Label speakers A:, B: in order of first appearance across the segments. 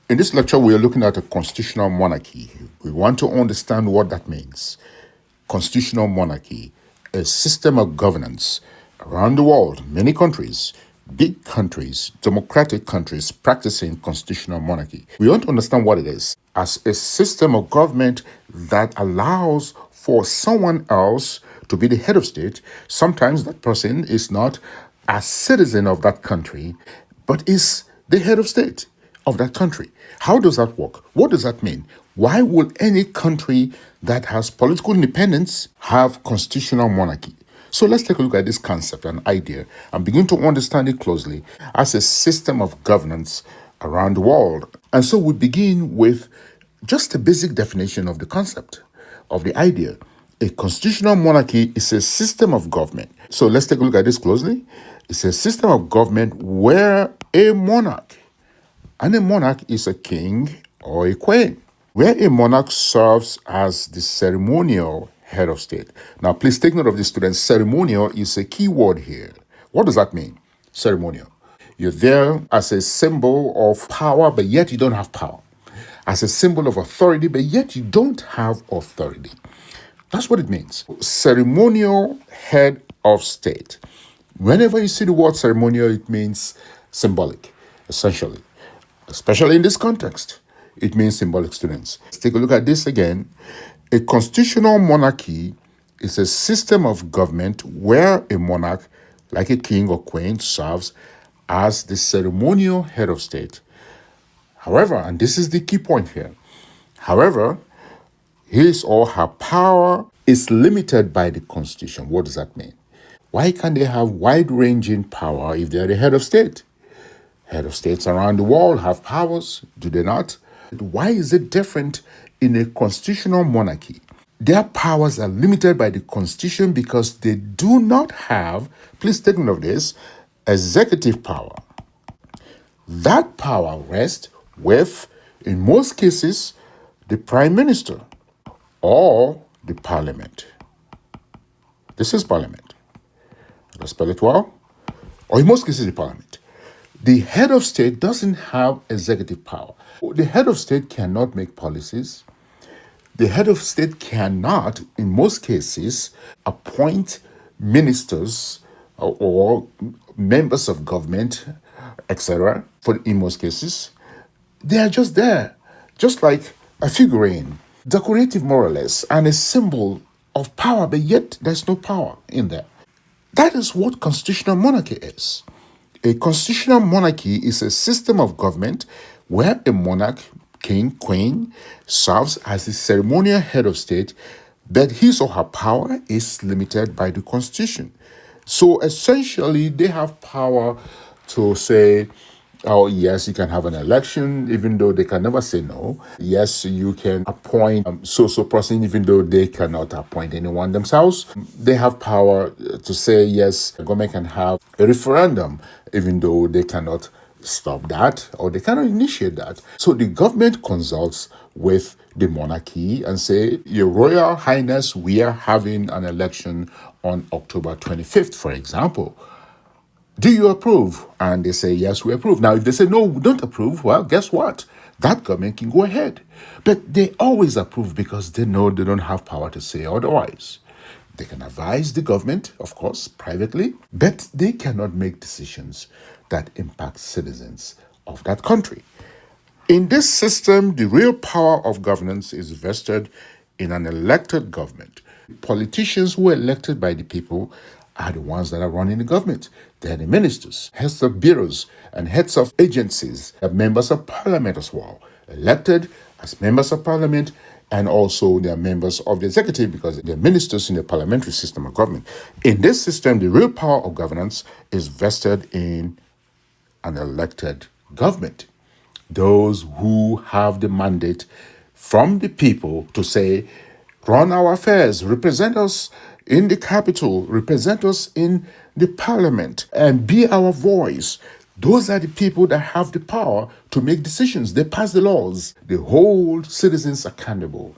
A: In this lecture, we are looking at a constitutional monarchy. We want to understand what that means. Constitutional monarchy, a system of governance around the world, many countries, big countries, democratic countries practicing constitutional monarchy. We want to understand what it is as a system of government that allows for someone else to be the head of state. Sometimes that person is not a citizen of that country, but is the head of state of that country. How does that work? What does that mean? Why would any country that has political independence have constitutional monarchy? So let's take a look at this concept and idea and begin to understand it closely as a system of governance around the world. And so we begin with just a basic definition of the concept, of the idea. A constitutional monarchy is a system of government. So let's take a look at this closely. It's a system of government where a monarch, and a monarch is a king or a queen, where a monarch serves as the ceremonial head of state. Now, please take note of this, students. Ceremonial is a key word here. What does that mean? Ceremonial. You're there as a symbol of power, but yet you don't have power. As a symbol of authority, but yet you don't have authority. That's what it means. Ceremonial head of state. Whenever you see the word ceremonial, it means symbolic, essentially. Especially in this context, it means symbolic, students. Let's take a look at this again. A constitutional monarchy is a system of government where a monarch, like a king or queen, serves as the ceremonial head of state. However, and this is the key point here, however, his or her power is limited by the Constitution. What does that mean? Why can't they have wide-ranging power if they're the head of state? Head of states around the world have powers, do they not? Why is it different in a constitutional monarchy? Their powers are limited by the Constitution because they do not have, please take note of this, executive power. That power rests with, in most cases, the Prime Minister or the Parliament. This is Parliament. Let's spell it well. Or in most cases, the Parliament. The head of state doesn't have executive power. The head of state cannot make policies. The head of state cannot, in most cases, appoint ministers or members of government, etc. In most cases, they are just there, just like a figurine, decorative more or less, and a symbol of power, but yet there's no power in there. That is what constitutional monarchy is. A constitutional monarchy is a system of government where a monarch, king, queen, serves as the ceremonial head of state, but his or her power is limited by the Constitution. So essentially, they have power to say, oh, yes, you can have an election, even though they can never say no. Yes, you can appoint so person, even though they cannot appoint anyone themselves. They have power to say, yes, the government can have a referendum, even though they cannot stop that or they cannot initiate that. So the government consults with the monarchy and say, Your Royal Highness, we are having an election on October 25th, for example. Do you approve? And they say, yes, we approve. Now, if they say, no, we don't approve, well, guess what? That government can go ahead. But they always approve because they know they don't have power to say otherwise. They can advise the government, of course, privately, but they cannot make decisions that impact citizens of that country. In this system, the real power of governance is vested in an elected government. Politicians who are elected by the people are the ones that are running the government. They're the ministers, heads of bureaus, and heads of agencies, members of parliament as well, elected as members of parliament, and also they are members of the executive because they're ministers in the parliamentary system of government. In this system, the real power of governance is vested in an elected government. Those who have the mandate from the people to say, run our affairs, represent us in the capital, represent us in the parliament, and be our voice. Those are the people that have the power to make decisions. They pass the laws. They hold citizens accountable.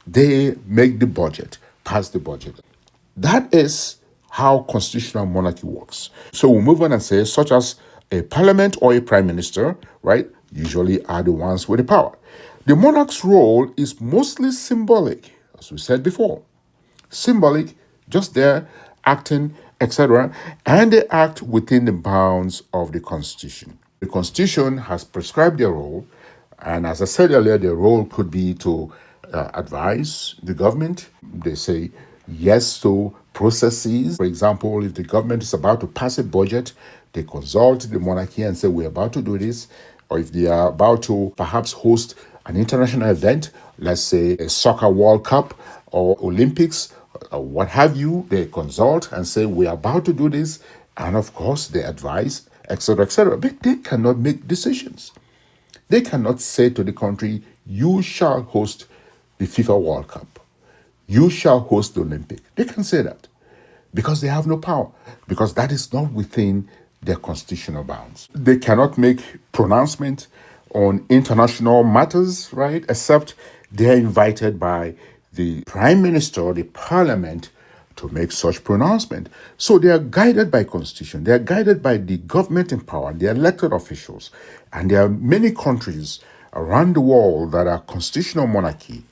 A: They make the budget, pass the budget. That is how constitutional monarchy works. So we'll move on and say, such as a parliament or a prime minister, right? usually are the ones with the power. The monarch's role is mostly symbolic, as we said before. Symbolic, just there, acting, etc. And they act within the bounds of the Constitution. The Constitution has prescribed their role, and as I said earlier, their role could be to advise the government. They say yes to processes. For example, if the government is about to pass a budget, they consult the monarchy and say, we're about to do this. Or if they are about to perhaps host an international event, let's say a soccer World Cup or Olympics, or what have you, they consult and say, we're about to do this. And of course, they advise, etc., etc. But they cannot make decisions. They cannot say to the country, you shall host the FIFA World Cup. You shall host the Olympic. They can say that because they have no power, because that is not within their constitutional bounds. They cannot make pronouncement on international matters, right? Except they are invited by the prime minister, the parliament, to make such pronouncement. So they are guided by constitution. They are guided by the government in power, the elected officials. And there are many countries around the world that are constitutional monarchy.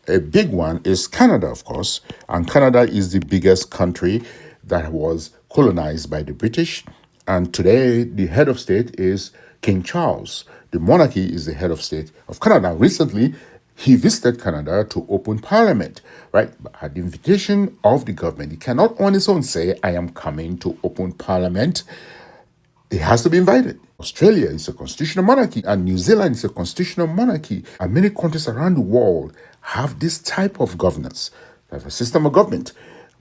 A: A big one is Canada, of course. And Canada is the biggest country that was colonized by the British. And today, the head of state is King Charles. The monarchy is the head of state of Canada. Recently, he visited Canada to open parliament, right? At the invitation of the government. He cannot on his own say, I am coming to open parliament. He has to be invited. Australia is a constitutional monarchy, and New Zealand is a constitutional monarchy. And many countries around the world have this type of governance. They have a system of government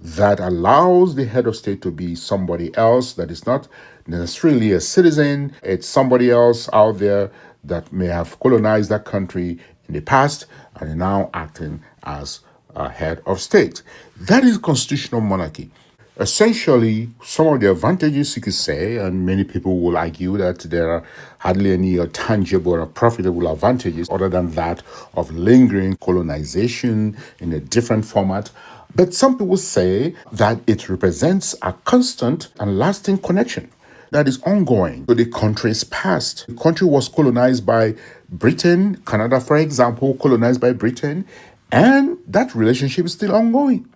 A: that allows the head of state to be somebody else that is not necessarily a citizen. It's somebody else out there that may have colonized that country in the past and are now acting as a head of state. That is constitutional monarchy. Essentially, some of the advantages you could say, and many people will argue that there are hardly any tangible or profitable advantages other than that of lingering colonization in a different format. But some people say that it represents a constant and lasting connection that is ongoing to the country's past. The country was colonized by Britain, Canada, for example, colonized by Britain, and that relationship is still ongoing.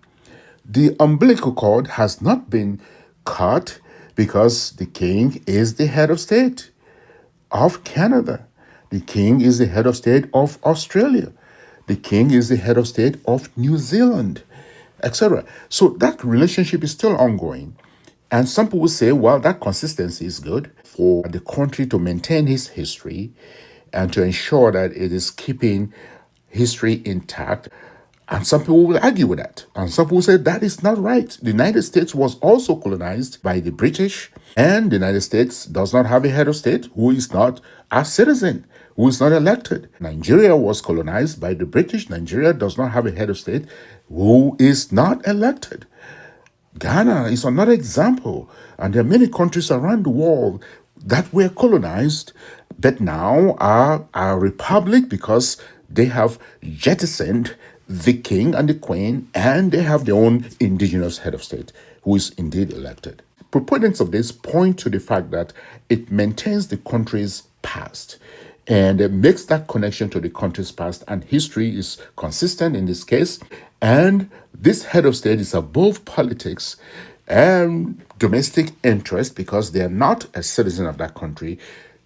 A: The umbilical cord has not been cut because the king is the head of state of Canada. The king is the head of state of Australia. The king is the head of state of New Zealand, etc. So that relationship is still ongoing. And some people say, well, that consistency is good for the country to maintain its history and to ensure that it is keeping history intact. And some people will argue with that. And some people say that is not right. The United States was also colonized by the British, and the United States does not have a head of state who is not a citizen, who is not elected. Nigeria was colonized by the British. Nigeria does not have a head of state who is not elected. Ghana is another example. And there are many countries around the world that were colonized, but now are a republic because they have jettisoned the king and the queen, and they have their own indigenous head of state, who is indeed elected. Proponents of this point to the fact that it maintains the country's past and it makes that connection to the country's past, and history is consistent in this case. And this head of state is above politics and domestic interest because they are not a citizen of that country.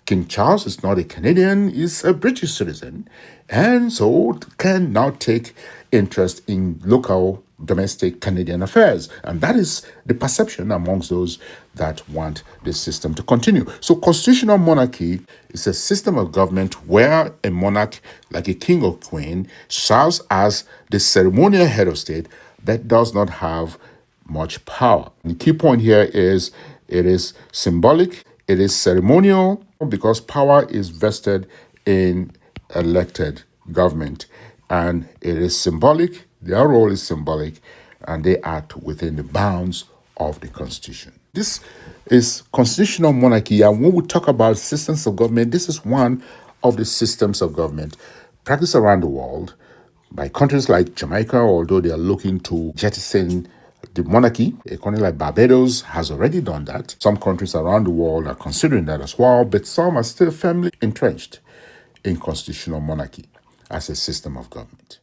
A: King Charles is not a Canadian, he's a British citizen, and so can now take interest in local domestic Canadian affairs. And that is the perception amongst those that want this system to continue. So constitutional monarchy is a system of government where a monarch, like a king or queen, serves as the ceremonial head of state that does not have much power. The key point here is it is symbolic, it is ceremonial, because power is vested in elected government, and it is symbolic. Their role is symbolic, and they act within the bounds of the Constitution. This is constitutional monarchy, and when we talk about systems of government, this is one of the systems of government practiced around the world by countries like Jamaica, although they are looking to jettison The monarchy, a country like Barbados, has already done that. Some countries around the world are considering that as well, but some are still firmly entrenched in constitutional monarchy as a system of government.